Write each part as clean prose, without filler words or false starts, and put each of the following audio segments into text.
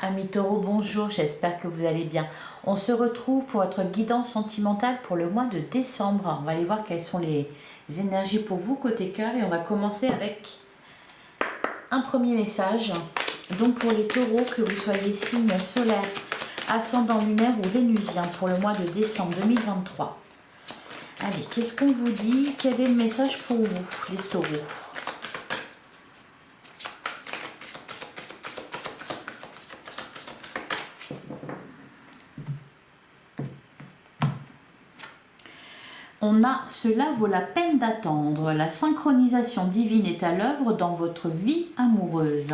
Amis Taureau, bonjour, j'espère que vous allez bien. On se retrouve pour votre guidance sentimentale pour le mois de décembre. On va aller voir quelles sont les énergies pour vous côté cœur et on va commencer avec un premier message. Donc pour les taureaux, que vous soyez signe solaire, ascendant lunaire ou vénusien pour le mois de décembre 2023. Allez, qu'est-ce qu'on vous dit? Quel est le message pour vous, les taureaux? On a « Cela vaut la peine d'attendre ». La synchronisation divine est à l'œuvre dans votre vie amoureuse.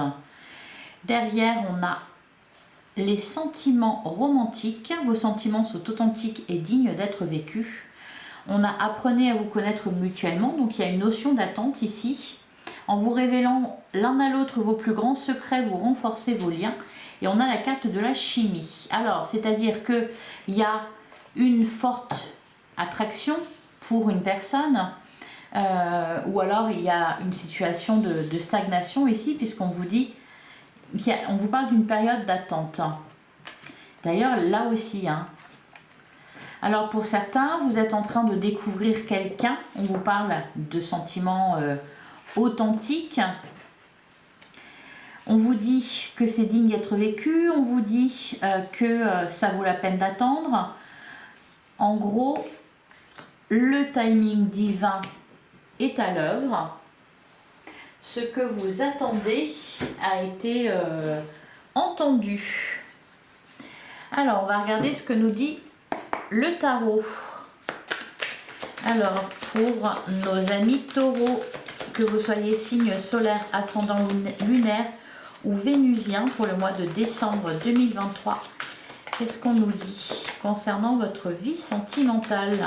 Derrière, on a les sentiments romantiques. Vos sentiments sont authentiques et dignes d'être vécus. On a « Apprenez à vous connaître mutuellement ». Donc, il y a une notion d'attente ici. En vous révélant l'un à l'autre vos plus grands secrets, vous renforcez vos liens. Et on a la carte de la chimie. Alors, c'est-à-dire qu'il y a une forte attraction pour une personne ou alors il y a une situation de stagnation ici puisqu'on vous dit on vous parle d'une période d'attente. D'ailleurs là aussi alors pour certains vous êtes en train de découvrir quelqu'un, on vous parle de sentiments authentiques, on vous dit que c'est digne d'être vécu, on vous dit que ça vaut la peine d'attendre. En gros, le timing divin est à l'œuvre. Ce que vous attendez a été entendu. Alors, on va regarder ce que nous dit le tarot. Alors, pour nos amis taureaux, que vous soyez signe solaire, ascendant lunaire ou vénusien pour le mois de décembre 2023, qu'est-ce qu'on nous dit concernant votre vie sentimentale?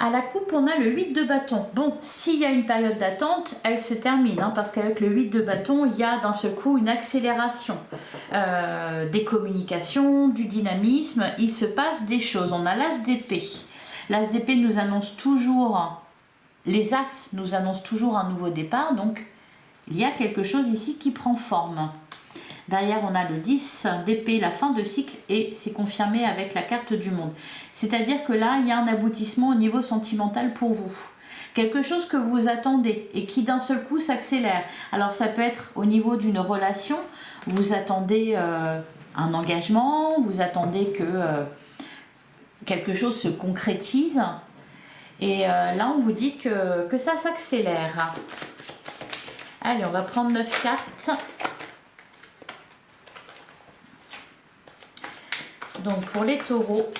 À la coupe, on a le 8 de bâton. Bon, s'il y a une période d'attente, elle se termine, parce qu'avec le 8 de bâton, il y a d'un seul coup une accélération des communications, du dynamisme, il se passe des choses. On a l'as d'épée. L'as d'épée nous annonce toujours, les as nous annoncent toujours un nouveau départ, donc il y a quelque chose ici qui prend forme. Derrière, on a le 10 d'épée, la fin de cycle, et c'est confirmé avec la carte du monde. C'est-à-dire que là, il y a un aboutissement au niveau sentimental pour vous. Quelque chose que vous attendez et qui d'un seul coup s'accélère. Alors ça peut être au niveau d'une relation, vous attendez un engagement, vous attendez que quelque chose se concrétise. Et là, on vous dit que ça s'accélère. Allez, on va prendre 9 cartes. Donc pour les taureaux,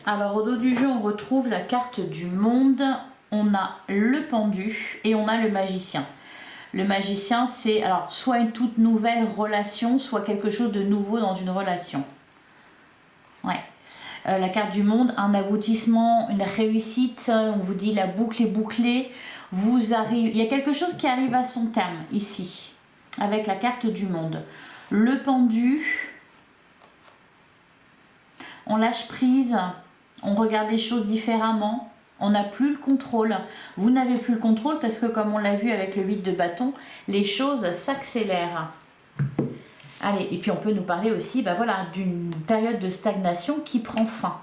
alors au dos du jeu, on retrouve la carte du monde, on a le pendu et on a le magicien. Le magicien, c'est alors soit une toute nouvelle relation, soit quelque chose de nouveau dans une relation. Ouais. La carte du monde, un aboutissement, une réussite, on vous dit la boucle est bouclée, il y a quelque chose qui arrive à son terme ici, avec la carte du monde. Le pendu, on lâche prise. On regarde les choses différemment, on n'a plus le contrôle. Vous n'avez plus le contrôle parce que comme on l'a vu avec le 8 de bâton, les choses s'accélèrent. Allez, et puis on peut nous parler aussi d'une période de stagnation qui prend fin.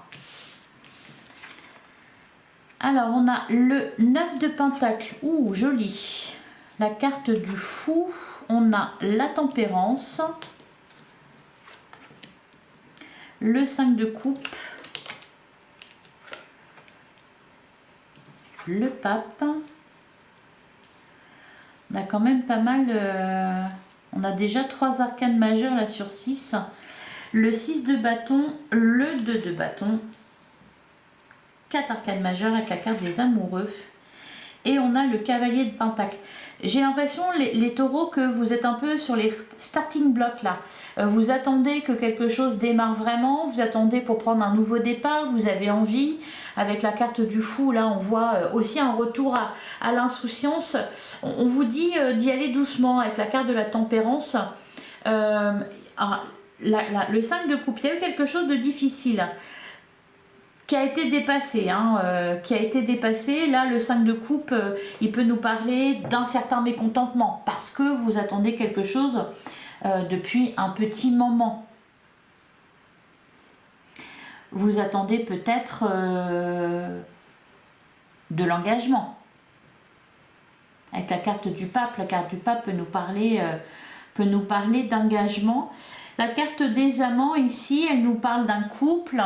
Alors on a le 9 de pentacle, ouh joli, la carte du fou, on a la tempérance, le 5 de coupe, le pape. On a quand même pas mal, on a déjà 3 arcanes majeures là sur 6, le 6 de bâton, le 2 de bâton, 4 arcades majeures avec la carte des amoureux. Et on a le cavalier de pentacle. J'ai l'impression, les taureaux, que vous êtes un peu sur les starting blocks là. Vous attendez que quelque chose démarre vraiment, vous attendez pour prendre un nouveau départ, vous avez envie. Avec la carte du fou, là, on voit aussi un retour à l'insouciance. On vous dit d'y aller doucement avec la carte de la tempérance. Le 5 de coupe, il y a eu quelque chose de difficile qui a été dépassé, Là, le 5 de coupe, il peut nous parler d'un certain mécontentement parce que vous attendez quelque chose depuis un petit moment. Vous attendez peut-être de l'engagement. Avec la carte du pape peut nous parler d'engagement. La carte des amants ici, elle nous parle d'un couple.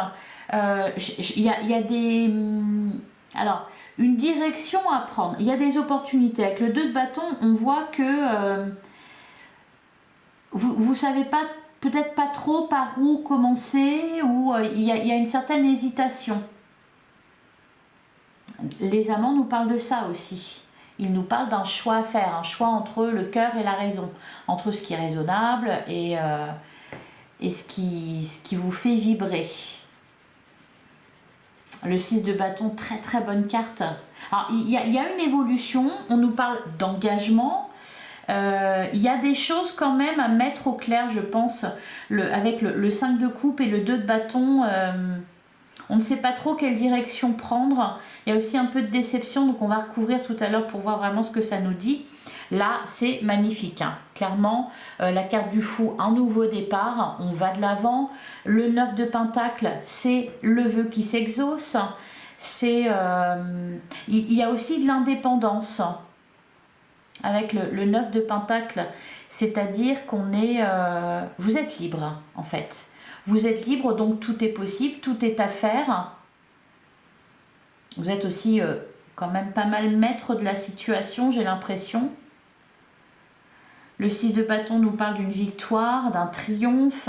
Il y a des... Alors, une direction à prendre. Il y a des opportunités. Avec le 2 de bâton, on voit que vous ne savez pas, peut-être pas trop par où commencer, ou il y a une certaine hésitation. Les amants nous parlent de ça aussi. Ils nous parlent d'un choix à faire, un choix entre le cœur et la raison, entre ce qui est raisonnable et ce qui vous fait vibrer. Le 6 de bâton, très très bonne carte. Alors, il y a une évolution, on nous parle d'engagement. Il y a des choses quand même à mettre au clair, je pense, avec le 5 de coupe et le 2 de bâton. On ne sait pas trop quelle direction prendre. Il y a aussi un peu de déception, donc on va recouvrir tout à l'heure pour voir vraiment ce que ça nous dit. Là, c'est magnifique. Clairement, la carte du fou, un nouveau départ, on va de l'avant. Le 9 de pentacle, c'est le vœu qui s'exauce. Il y a aussi de l'indépendance avec le 9 de pentacle, c'est-à-dire qu'on est... vous êtes libre, en fait. Vous êtes libre, donc tout est possible, tout est à faire. Vous êtes aussi quand même pas mal maître de la situation, j'ai l'impression. Le 6 de bâton nous parle d'une victoire, d'un triomphe.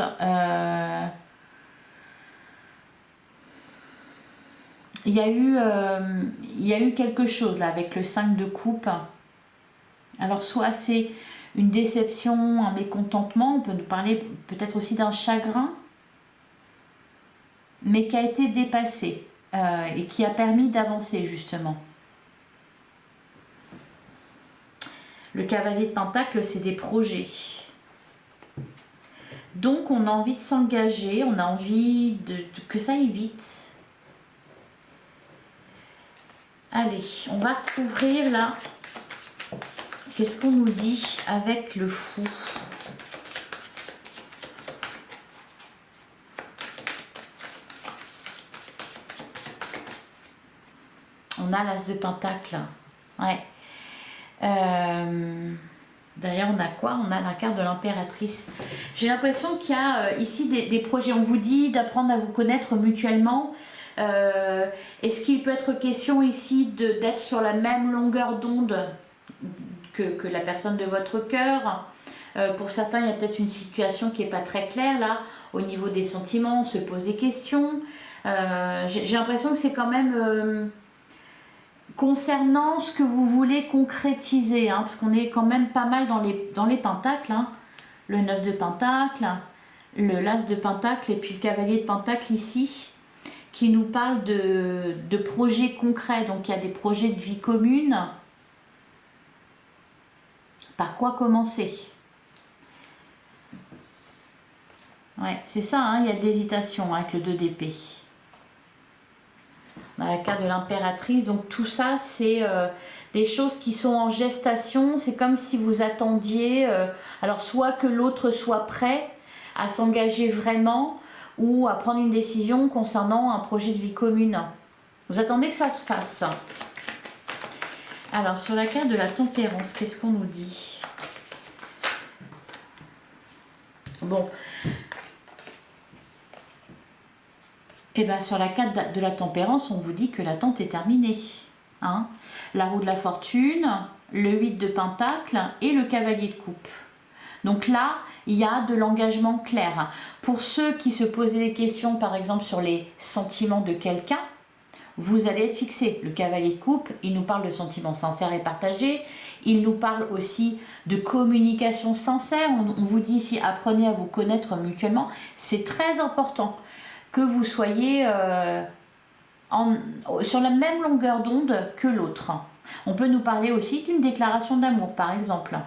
Il y a eu quelque chose là avec le 5 de coupe. Alors soit c'est une déception, un mécontentement, on peut nous parler peut-être aussi d'un chagrin, mais qui a été dépassé et qui a permis d'avancer justement. Le cavalier de pentacle, c'est des projets. Donc on a envie de s'engager, on a envie que ça aille vite. Allez, on va recouvrir là. Qu'est-ce qu'on nous dit avec le fou? On a l'as de pentacle. Ouais. D'ailleurs, on a quoi? On a la carte de l'impératrice. J'ai l'impression qu'il y a ici des projets. On vous dit d'apprendre à vous connaître mutuellement. Est-ce qu'il peut être question ici d'être sur la même longueur d'onde que la personne de votre cœur? Pour certains, il y a peut-être une situation qui n'est pas très claire là. Au niveau des sentiments, on se pose des questions. J'ai l'impression que c'est quand même... concernant ce que vous voulez concrétiser, parce qu'on est quand même pas mal dans les pentacles, le 9 de pentacle, le l'as de pentacle et puis le cavalier de pentacle ici, qui nous parle de projets concrets. Donc il y a des projets de vie commune. Par quoi commencer? Ouais, c'est ça, il y a de l'hésitation avec le 2 d'épée. On a la carte de l'impératrice, donc tout ça c'est des choses qui sont en gestation. C'est comme si vous attendiez alors soit que l'autre soit prêt à s'engager vraiment ou à prendre une décision concernant un projet de vie commune. Vous attendez que ça se fasse. Alors sur la carte de la tempérance, qu'est-ce qu'on nous dit? Bon, et bien sur la carte de la tempérance, on vous dit que l'attente est terminée. La roue de la fortune, le 8 de pentacle et le cavalier de coupe. Donc là, il y a de l'engagement clair. Pour ceux qui se posaient des questions, par exemple, sur les sentiments de quelqu'un, vous allez être fixé. Le cavalier de coupe, il nous parle de sentiments sincères et partagés. Il nous parle aussi de communication sincère. On vous dit ici, apprenez à vous connaître mutuellement. C'est très important que vous soyez sur la même longueur d'onde que l'autre. On peut nous parler aussi d'une déclaration d'amour, par exemple.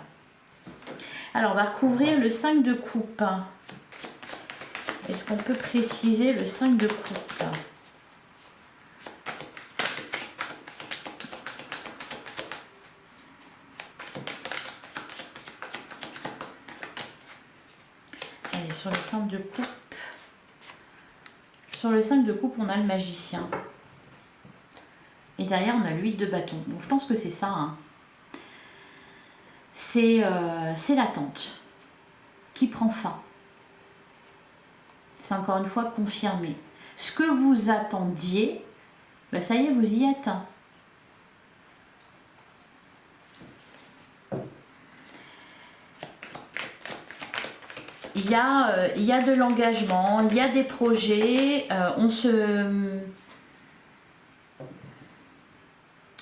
Alors, on va recouvrir le 5 de coupe. Est-ce qu'on peut préciser le 5 de coupe? Allez, sur le 5 de coupe. Sur le 5 de coupe, on a le magicien. Et derrière, on a le 8 de bâton. Donc, je pense que c'est ça. Hein. C'est l'attente qui prend fin. C'est encore une fois confirmé. Ce que vous attendiez, ben ça y est, vous y êtes. Il y a de l'engagement, il y a des projets,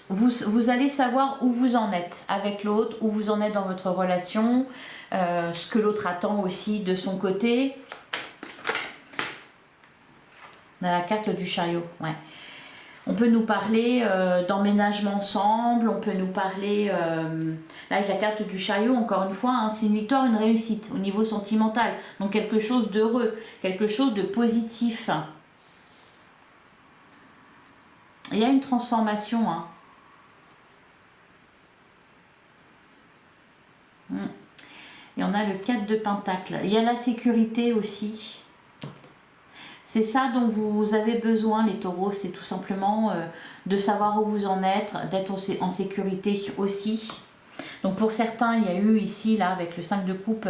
vous allez savoir où vous en êtes avec l'autre, où vous en êtes dans votre relation, ce que l'autre attend aussi de son côté. On a la carte du chariot, ouais. On peut nous parler d'emménagement ensemble, on peut nous parler, là avec la carte du chariot, encore une fois, hein, c'est une victoire, une réussite au niveau sentimental. Donc quelque chose d'heureux, quelque chose de positif. Il y a une transformation. Hein. Et on a le 4 de Pentacle. Il y a la sécurité aussi. C'est ça dont vous avez besoin, les taureaux, c'est tout simplement de savoir où vous en êtes, d'être en sécurité aussi. Donc pour certains, il y a eu ici, là, avec le 5 de coupe,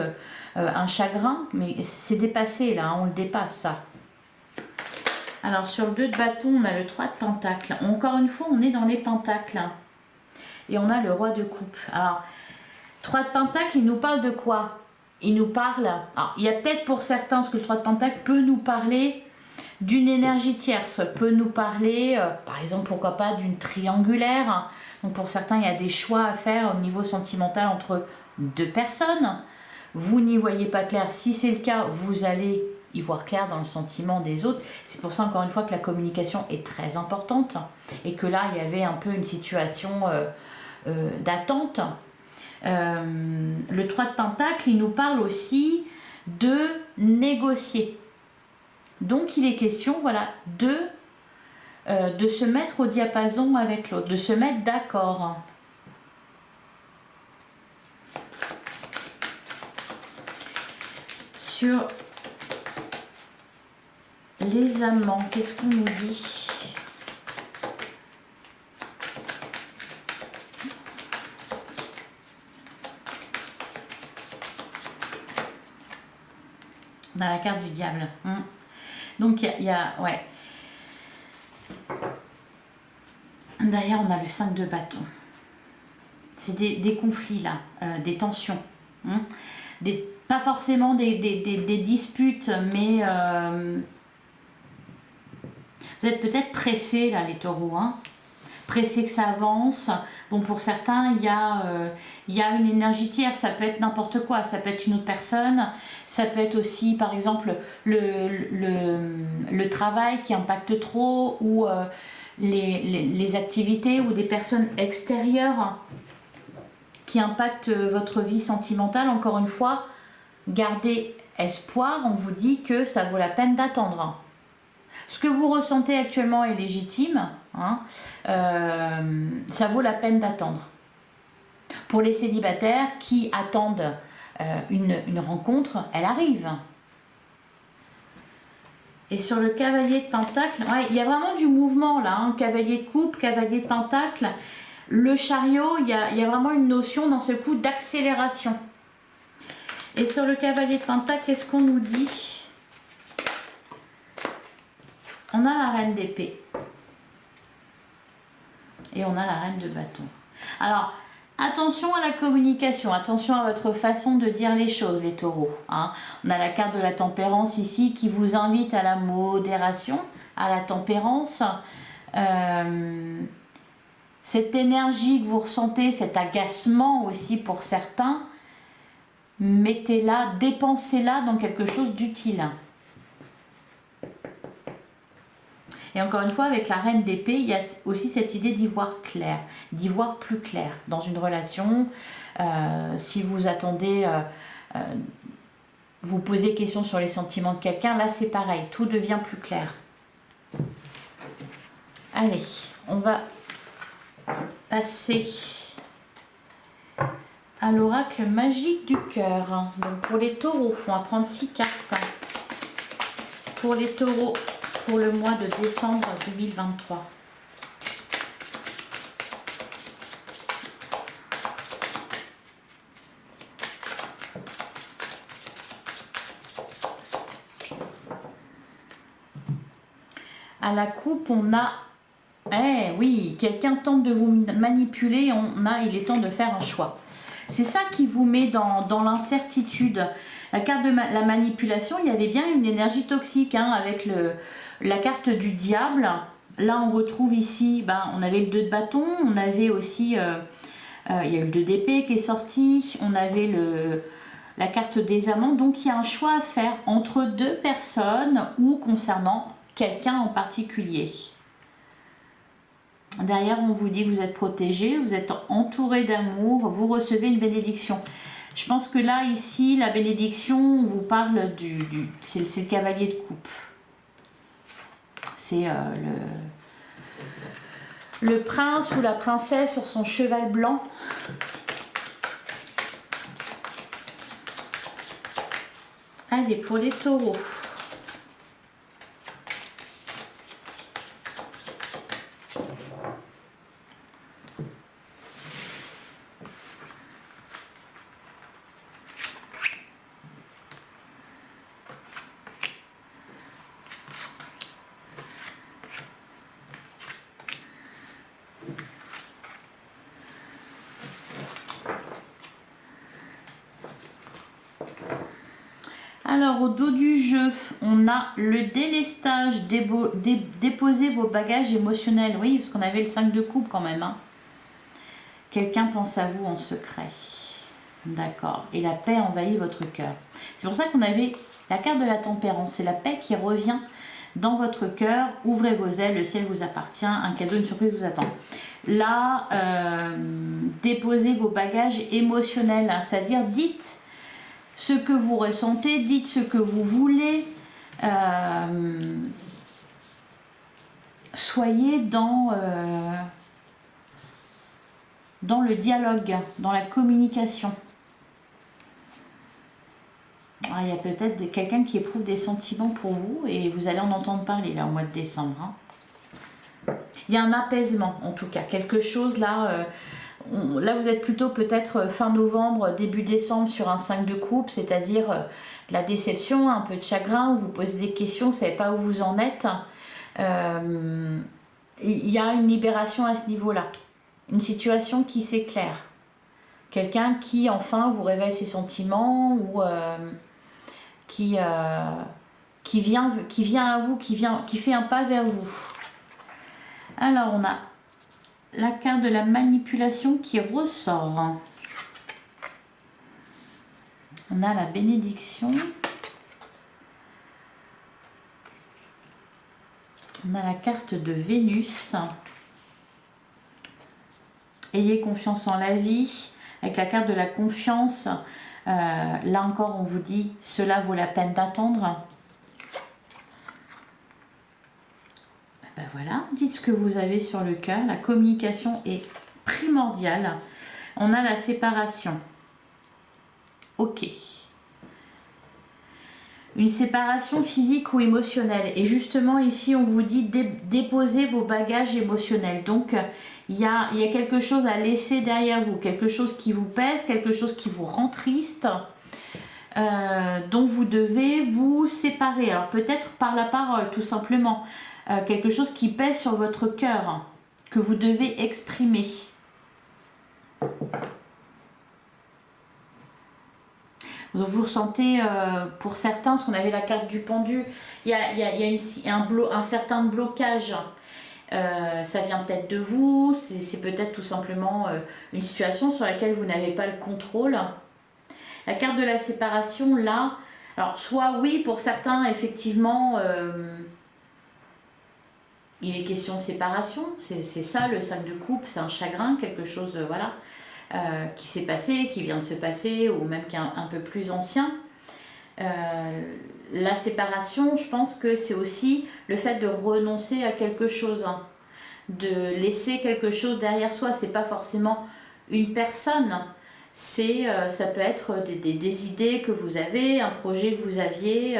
un chagrin, mais c'est dépassé, là, hein, on le dépasse, ça. Alors sur le 2 de bâton, on a le 3 de Pentacle. Encore une fois, on est dans les pentacles. Hein. Et on a le roi de coupe. Alors, 3 de Pentacle, il nous parle de quoi? Il nous parle... Alors, il y a peut-être pour certains, parce que le 3 de Pentacle peut nous parler d'une énergie tierce, peut nous parler, par exemple, pourquoi pas, d'une triangulaire. Donc pour certains, il y a des choix à faire au niveau sentimental entre deux personnes. Vous n'y voyez pas clair. Si c'est le cas, vous allez y voir clair dans le sentiment des autres. C'est pour ça, encore une fois, que la communication est très importante. Et que là, il y avait un peu une situation d'attente. Le 3 de Pentacle, il nous parle aussi de négocier. Donc, il est question, voilà, de se mettre au diapason avec l'autre, de se mettre d'accord. Sur les amants, qu'est-ce qu'on nous dit? On a la carte du diable. Donc, il y a ouais. D'ailleurs, on a le 5 de bâton. C'est des conflits, là, des tensions. Pas forcément des disputes, mais vous êtes peut-être pressés, là, les taureaux. Pressés que ça avance. Bon, pour certains, il y a une énergie tierce, ça peut être n'importe quoi, ça peut être une autre personne, ça peut être aussi, par exemple, le travail qui impacte trop, ou les activités, ou des personnes extérieures qui impactent votre vie sentimentale. Encore une fois, gardez espoir, on vous dit que ça vaut la peine d'attendre. Ce que vous ressentez actuellement est légitime, ça vaut la peine d'attendre. Pour les célibataires qui attendent une rencontre, elle arrive. Et sur le cavalier de Pentacle, il y a vraiment du mouvement là, cavalier de coupe, cavalier de Pentacle. Le chariot, il y a vraiment une notion dans ce coup d'accélération. Et sur le cavalier de Pentacle, qu'est-ce qu'on nous dit ? On a la reine d'épée. Et on a la reine de bâton. Alors, attention à la communication, attention à votre façon de dire les choses, les taureaux. On a la carte de la tempérance ici qui vous invite à la modération, à la tempérance. Cette énergie que vous ressentez, cet agacement aussi pour certains, mettez-la, dépensez-la dans quelque chose d'utile. Et encore une fois, avec la reine d'épée, il y a aussi cette idée d'y voir clair, d'y voir plus clair dans une relation. Si vous attendez, vous posez question sur les sentiments de quelqu'un, là c'est pareil, tout devient plus clair. Allez, on va passer à l'oracle magique du cœur. Donc pour les taureaux, on va prendre 6 cartes. Pour les taureaux, pour le mois de décembre 2023. À la coupe, on a... Eh oui, quelqu'un tente de vous manipuler, il est temps de faire un choix. C'est ça qui vous met dans l'incertitude. La carte de la manipulation, il y avait bien une énergie toxique avec la carte du diable. Là, on retrouve ici, on avait le 2 de bâton, on avait aussi, il y a eu le 2 d'épée qui est sorti, on avait la carte des amants. Donc, il y a un choix à faire entre 2 personnes ou concernant quelqu'un en particulier. Derrière, on vous dit que vous êtes protégé, vous êtes entouré d'amour, vous recevez une bénédiction. Je pense que là, ici, la bénédiction, on vous parle c'est le cavalier de coupe. C'est le prince ou la princesse sur son cheval blanc. Allez, pour les taureaux. Alors, au dos du jeu, on a le délestage, déposer vos bagages émotionnels. Oui, parce qu'on avait le 5 de coupe quand même. Quelqu'un pense à vous en secret. D'accord. Et la paix envahit votre cœur. C'est pour ça qu'on avait la carte de la tempérance. C'est la paix qui revient dans votre cœur. Ouvrez vos ailes, le ciel vous appartient. Un cadeau, une surprise vous attend. Là, déposez vos bagages émotionnels. C'est-à-dire, dites ce que vous ressentez, dites ce que vous voulez. Soyez dans le dialogue, dans la communication. Alors, il y a peut-être quelqu'un qui éprouve des sentiments pour vous et vous allez en entendre parler là au mois de décembre. Il y a un apaisement en tout cas, quelque chose là... Là, vous êtes plutôt peut-être fin novembre, début décembre sur un 5 de coupe, c'est-à-dire de la déception, un peu de chagrin, où vous posez des questions, vous ne savez pas où vous en êtes. Il y a une libération à ce niveau-là, une situation qui s'éclaire. Quelqu'un qui enfin vous révèle ses sentiments ou qui vient à vous, qui fait un pas vers vous. Alors, on a la carte de la manipulation qui ressort. On a la bénédiction. On a la carte de Vénus. Ayez confiance en la vie. Avec la carte de la confiance, là encore on vous dit cela vaut la peine d'attendre. Voilà, dites ce que vous avez sur le cœur. La communication est primordiale. On a la séparation. Ok. Une séparation physique ou émotionnelle. Et justement ici on vous dit déposez vos bagages émotionnels. Donc il y a quelque chose à laisser derrière vous. Quelque chose qui vous pèse, quelque chose qui vous rend triste. Donc vous devez vous séparer. Alors peut-être par la parole tout simplement. Quelque chose qui pèse sur votre cœur, que vous devez exprimer. Donc vous ressentez, pour certains, parce qu'on avait la carte du pendu, il y a un certain blocage. Ça vient peut-être de vous, c'est peut-être tout simplement une situation sur laquelle vous n'avez pas le contrôle. La carte de la séparation, là, alors soit oui, pour certains, effectivement, il est question de séparation, c'est ça le sac de coupe, c'est un chagrin, quelque chose voilà, qui s'est passé, qui vient de se passer, ou même qui est un peu plus ancien. La séparation, je pense que c'est aussi le fait de renoncer à quelque chose, hein, de laisser quelque chose derrière soi. C'est pas forcément une personne, ça peut être des idées que vous avez, un projet que vous aviez.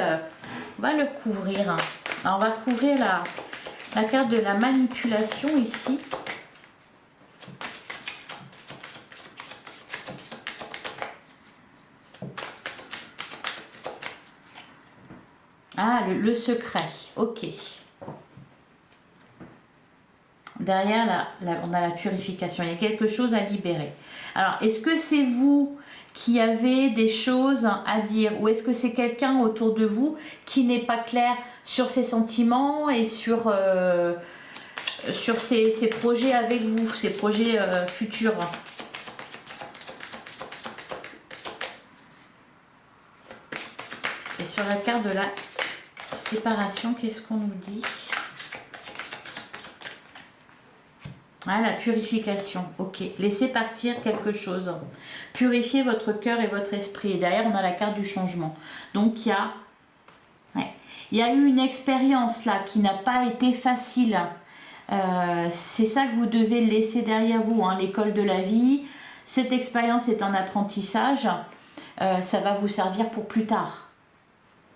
On va le couvrir. Alors, on va couvrir la carte de la manipulation ici. Ah, le secret, ok. Derrière, là, on a la purification, il y a quelque chose à libérer. Alors, est-ce que c'est vous qui avez des choses à dire, ou est-ce que c'est quelqu'un autour de vous qui n'est pas clair sur ses sentiments et sur ses projets avec vous, ses projets futurs? Et sur la carte de la séparation, qu'est-ce qu'on nous dit? Ah, la purification, ok. Laissez partir quelque chose. Purifiez votre cœur et votre esprit. Et derrière, on a la carte du changement. Donc, il y a eu une expérience là qui n'a pas été facile. C'est ça que vous devez laisser derrière vous, hein, l'école de la vie. Cette expérience est un apprentissage. Ça va vous servir pour plus tard.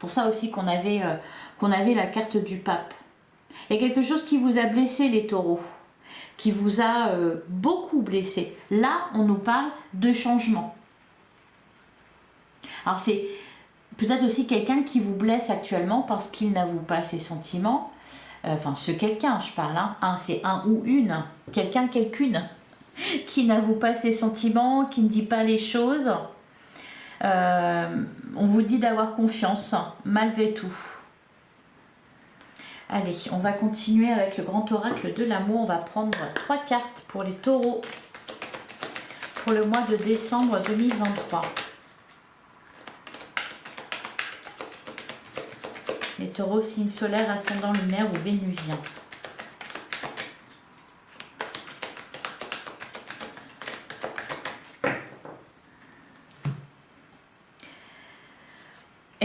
Pour ça aussi qu'on avait la carte du pape. Il y a quelque chose qui vous a blessé, les taureaux, qui vous a beaucoup blessé. Là, on nous parle de changement. Alors, c'est peut-être aussi quelqu'un qui vous blesse actuellement parce qu'il n'avoue pas ses sentiments. Enfin, ce quelqu'un, je parle. Hein. C'est un ou une. Quelqu'un, quelqu'une qui n'avoue pas ses sentiments, qui ne dit pas les choses. On vous dit d'avoir confiance, malgré tout. Allez, on va continuer avec le grand oracle de l'amour. On va prendre 3 cartes pour les taureaux pour le mois de décembre 2023. Les taureaux, signe solaire, ascendant lunaire ou vénusien.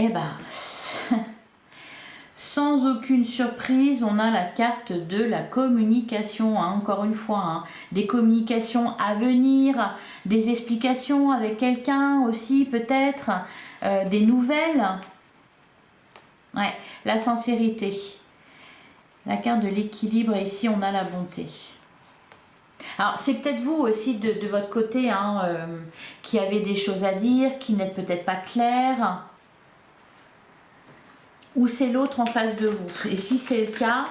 Eh ben, sans aucune surprise, on a la carte de la communication, hein, encore une fois, hein, des communications à venir, des explications avec quelqu'un aussi peut-être, des nouvelles. Ouais, la sincérité. La carte de l'équilibre, et ici on a la bonté. Alors c'est peut-être vous aussi de votre côté, hein, qui avez des choses à dire, qui n'êtes peut-être pas clair. Ou c'est l'autre en face de vous. Et si c'est le cas,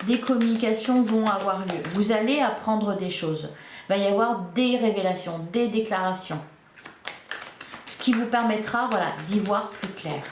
des communications vont avoir lieu. Vous allez apprendre des choses. Il va y avoir des révélations, des déclarations. Ce qui vous permettra, voilà, d'y voir plus clair.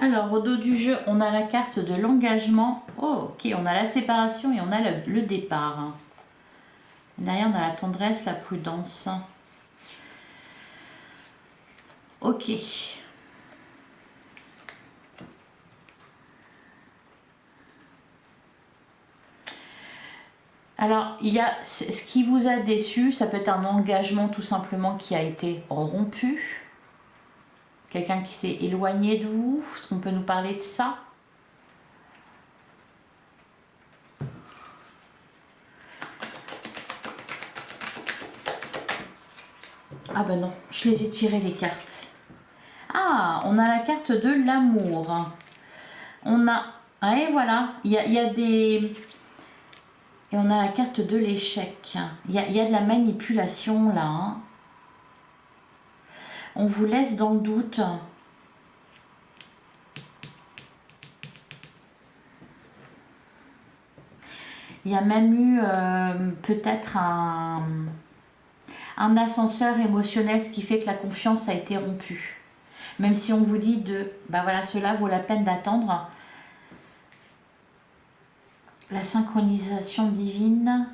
Alors, au dos du jeu, on a la carte de l'engagement. Oh, ok, on a la séparation et on a le départ. Derrière, on a la tendresse, la prudence. Ok. Alors, il y a ce qui vous a déçu, ça peut être un engagement tout simplement qui a été rompu. Quelqu'un qui s'est éloigné de vous, est-ce qu'on peut nous parler de ça? Ah ben non, je les ai tirées les cartes. Ah, on a la carte de l'amour. On a... Et voilà, il y a des... Et on a la carte de l'échec. Il y a de la manipulation là. Hein. On vous laisse dans le doute. Il y a même eu peut-être un ascenseur émotionnel, ce qui fait que la confiance a été rompue. Même si on vous dit de, bah voilà, cela vaut la peine d'attendre. La synchronisation divine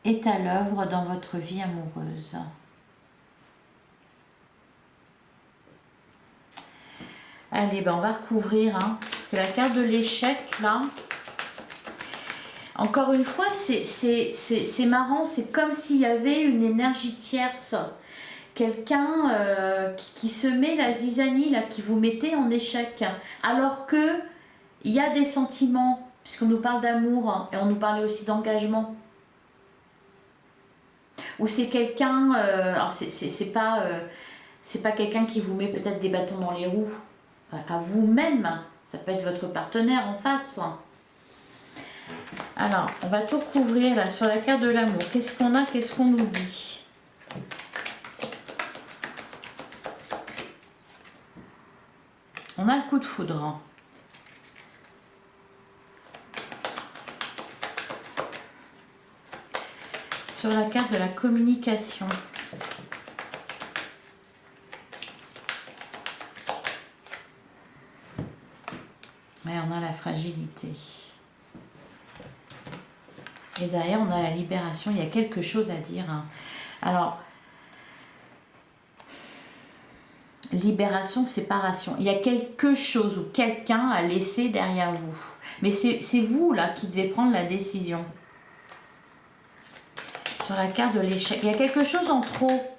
est à l'œuvre dans votre vie amoureuse. Allez, ben on va recouvrir, hein, parce que la carte de l'échec, là, encore une fois, c'est marrant, c'est comme s'il y avait une énergie tierce, quelqu'un qui se met la zizanie, là, qui vous mettait en échec, alors que il y a des sentiments, puisqu'on nous parle d'amour, hein, et on nous parlait aussi d'engagement. Ou c'est quelqu'un, alors c'est pas quelqu'un qui vous met peut-être des bâtons dans les roues, à vous-même, ça peut être votre partenaire en face. Alors, on va tout couvrir là sur la carte de l'amour. Qu'est-ce qu'on a, qu'est-ce qu'on oublie? On a le coup de foudre. Sur la carte de la communication. Et on a la fragilité. Et derrière, on a la libération. Il y a quelque chose à dire. Hein. Alors, libération, séparation. Il y a quelque chose ou quelqu'un à laisser derrière vous. Mais c'est vous, là, qui devez prendre la décision. Sur la carte de l'échec. Il y a quelque chose en trop.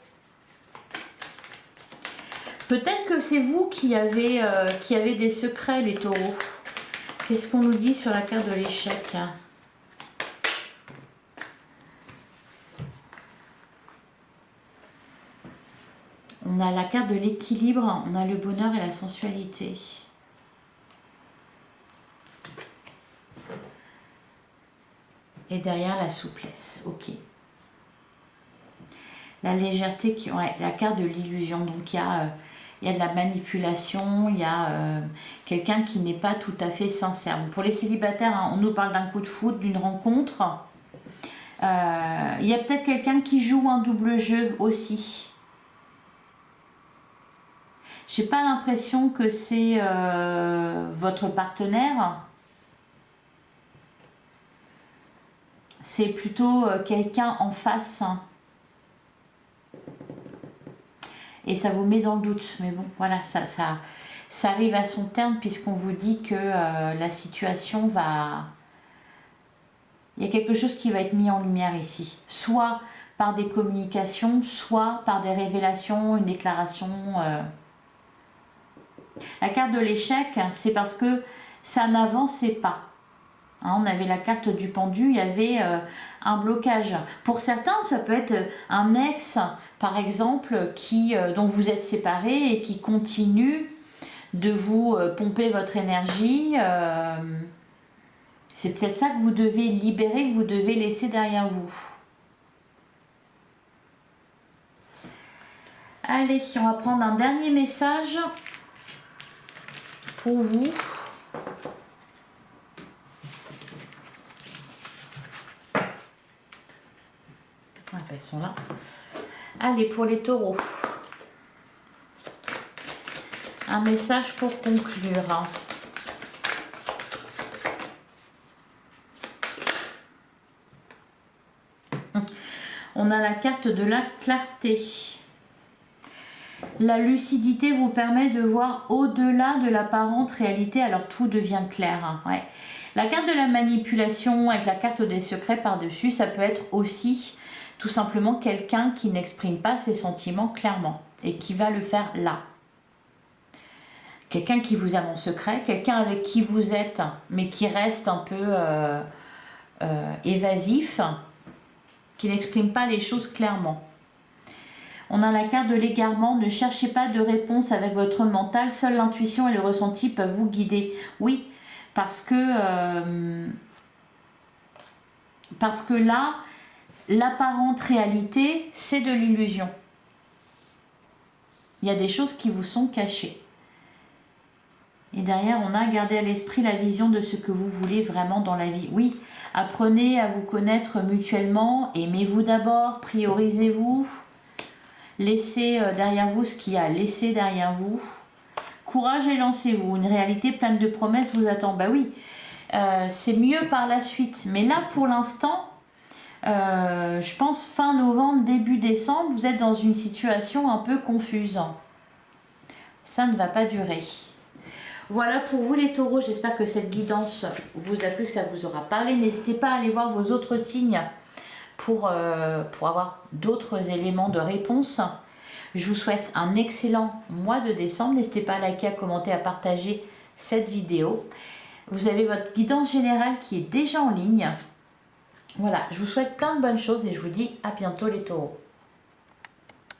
Peut-être que c'est vous qui avez des secrets, les taureaux. Qu'est-ce qu'on nous dit sur la carte de l'échec? On a la carte de l'équilibre, on a le bonheur et la sensualité. Et derrière, la souplesse. Ok. La légèreté, ouais, la carte de l'illusion. Donc, il y a de la manipulation, il y a quelqu'un qui n'est pas tout à fait sincère. Pour les célibataires, hein, on nous parle d'un coup de foudre, d'une rencontre. Il y a peut-être quelqu'un qui joue un double jeu aussi. J'ai pas l'impression que c'est votre partenaire. C'est plutôt quelqu'un en face. Et ça vous met dans le doute. Mais bon, voilà, ça arrive à son terme puisqu'on vous dit que la situation va... Il y a quelque chose qui va être mis en lumière ici. Soit par des communications, soit par des révélations, une déclaration... La carte de l'échec, c'est parce que ça n'avançait pas. Hein, on avait la carte du pendu, il y avait un blocage. Pour certains, ça peut être un ex, par exemple, dont vous êtes séparés et qui continue de vous pomper votre énergie. C'est peut-être ça que vous devez libérer, que vous devez laisser derrière vous. Allez, on va prendre un dernier message pour vous. Ah, elles sont là. Allez, pour les taureaux. Un message pour conclure. On a la carte de la clarté. La lucidité vous permet de voir au-delà de l'apparente réalité, alors tout devient clair. Hein. Ouais. La carte de la manipulation avec la carte des secrets par-dessus, ça peut être aussi tout simplement quelqu'un qui n'exprime pas ses sentiments clairement et qui va le faire là. Quelqu'un qui vous aime en secret, quelqu'un avec qui vous êtes mais qui reste un peu évasif, qui n'exprime pas les choses clairement. On a la carte de l'égarement. Ne cherchez pas de réponse avec votre mental. Seule l'intuition et le ressenti peuvent vous guider. Oui, parce que là, l'apparente réalité, c'est de l'illusion. Il y a des choses qui vous sont cachées. Et derrière, on a gardé à l'esprit la vision de ce que vous voulez vraiment dans la vie. Oui, apprenez à vous connaître mutuellement, aimez-vous d'abord, priorisez-vous, laissez derrière vous ce qu'il y a à laisser derrière vous. Courage et lancez-vous. Une réalité pleine de promesses vous attend. Bah oui, c'est mieux par la suite. Mais là, pour l'instant, je pense fin novembre, début décembre, vous êtes dans une situation un peu confuse. Ça ne va pas durer. Voilà pour vous les taureaux, j'espère que cette guidance vous a plu, que ça vous aura parlé. N'hésitez pas à aller voir vos autres signes pour avoir d'autres éléments de réponse. Je vous souhaite un excellent mois de décembre. N'hésitez pas à liker, à commenter, à partager cette vidéo. Vous avez votre guidance générale qui est déjà en ligne. Voilà, je vous souhaite plein de bonnes choses et je vous dis à bientôt les taureaux.